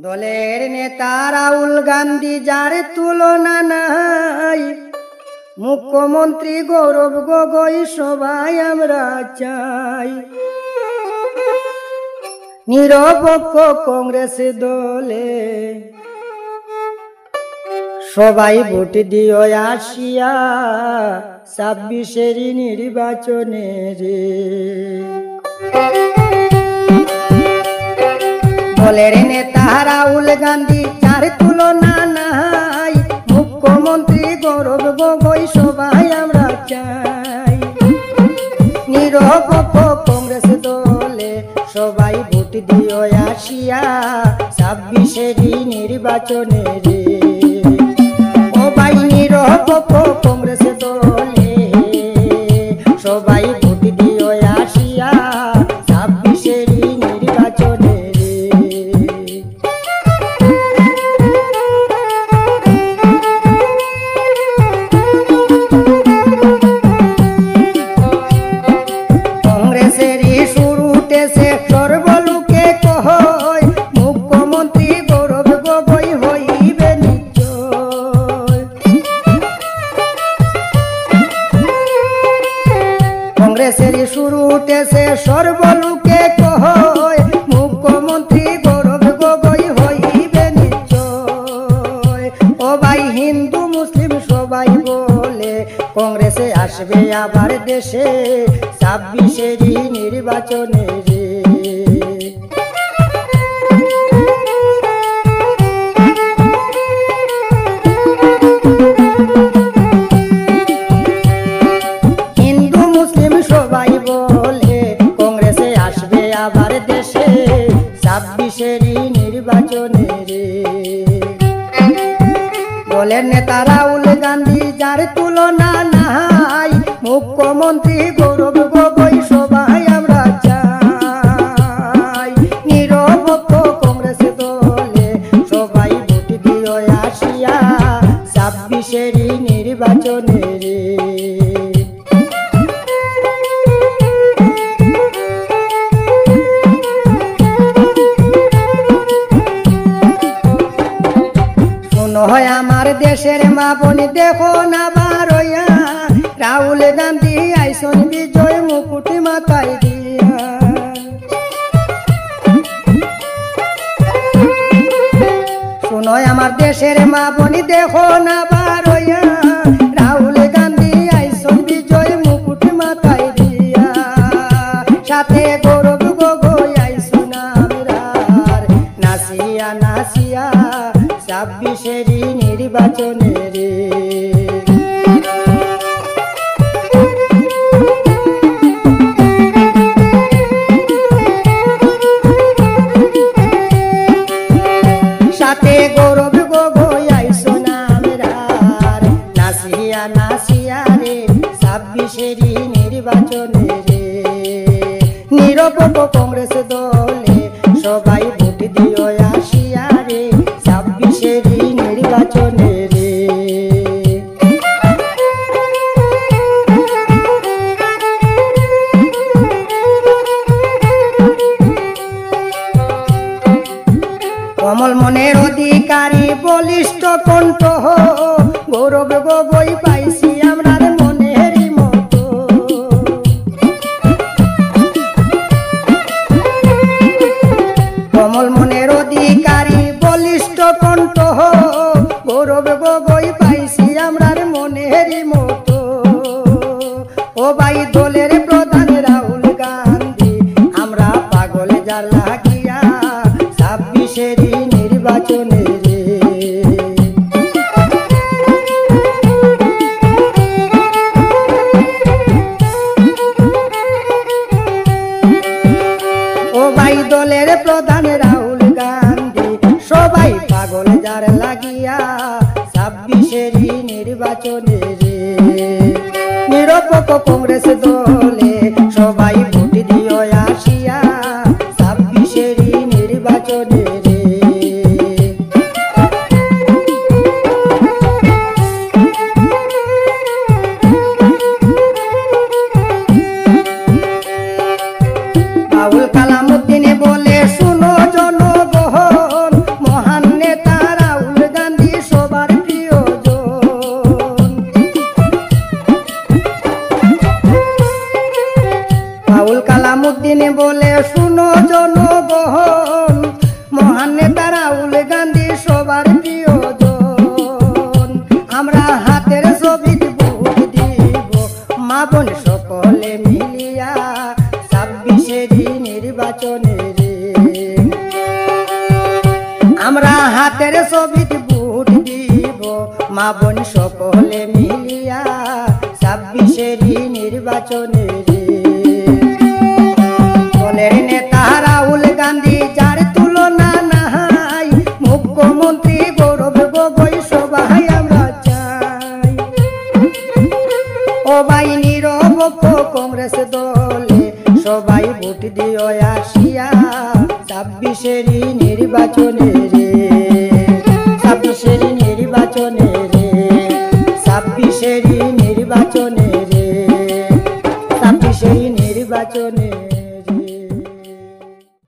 দলের নেতা রাহুল গান্ধী যার তুলনা নাই, মুখ্যমন্ত্রী গৌরব গগৈ সবাই আমরা চাই। নিরপেক্ষ কংগ্রেস দলে সবাই ভোট দিও আসিয়া ২৬-এর নির্বাচনে রে। দলের নেতা রাহুল গান্ধী যার তুলনা নাই, মুখ্যমন্ত্রী গৌরব গগৈ সবাই আমরা চাই। নিরপেক্ষ কংগ্রেস দলে সবাই ভোট দিও আসিয়া ২৬-এর নির্বাচনে রে। ও ভাই নিরপেক্ষ কংগ্রেস দলে সবাই ভোট দিও আসিয়া ২৬-এর নির্বাচনে রে। কংগ্রেসেরই সুর উঠেছে সর্বলোকে কহয়, মুখ্যমন্ত্রী গৌরব গগৈ হইবে নিশ্চয়। কংগ্রেসেরই সুর উঠেছে সর্বলোকে কহয়, মুখ্যমন্ত্রী গৌরব গগৈ হইবে নিশ্চয়। ও ভাই হিন্দু মুসলিম সবাই বলে কংগ্রেসে আসবে আবার দেশে ২৬-এর নির্বাচনে রে। হিন্দু মুসলিম সবাই বলে কংগ্রেসে আসবে আবার দেশে ২৬-এর নির্বাচনে রে। দলের নেতা রাহুল গান্ধী যার তুলনা নাই, মুখ্যমন্ত্রী গৌরব গগৈ সবাই আমরা চাই। নিরপেক্ষ কংগ্রেস দলে সবাই ভোট দিও আসিয়া ২৬-এর নির্বাচনে রে। হয় আমার দেশের মা বোন দেখো না বারইয়া, রাহুল গান্ধী আইসন বিজয় মুকুট মাথায় দিয়া। শুনো আমার দেশের মা বোন দেখো না বারইয়া, রাহুল গান্ধী আইসন বিজয় মুকুট মাথায় দিয়া। সাথে গৌরব গগৈ আইসন আমরার নাচিয়া নাচিয়া ২৬-এর নির্বাচনে রে। সাথে গৌরব গগৈ আইসন আমরার নাচিয়া নাচিয়া রে ২৬-এর নির্বাচনে রে। নিরপেক্ষ কংগ্রেস দলে সবাই ভোট দিও আসিয়া রে ২৬-এর নির্বাচনে রে। কমল মনের অধিকারী বলিষ্ঠ কণ্ঠ, গৌরব গগৈ পাইছি আমরার মনেরই মতো। কমল মনের অধিকারী বলিষ্ঠ কণ্ঠ, গৌরব গগৈ পাইছি আমরার মনেরই মতো। ও ভাই দলের প্রধান রাহুল গান্ধী আমরা পাগল যার লাগিয়া ২৬-এর নির্বাচনে রে। ও ভাই দলের প্রধান রাহুল গান্ধী সবাই পাগল যার লাগিয়া ২৬-এর নির্বাচনে রে। নিরপেক্ষ কংগ্রেস দলে সবাই ভোট দিও আসিয়া ২৬-এর নির্বাচনে রে। আবুল কালাম উদ্দিন বলে শুনো জনগণ, বাপের ছবিত ভোট দিব মা বোন সকলে মিলিয়া 26 নির্বাচনে রে। দলের নেতা রাহুল গান্ধী যার তুলনা নাই, মুখ্যমন্ত্রী গৌরব গগৈ সবাই আমরা চাই। ও ভাই নিরপেক্ষ কংগ্রেস দলে সবাই ভোট দিও আসিয়া 26 নির্বাচনে রে, 26 নির্বাচনে রে, 26 নির্বাচনে রে, 26 নির্বাচনে।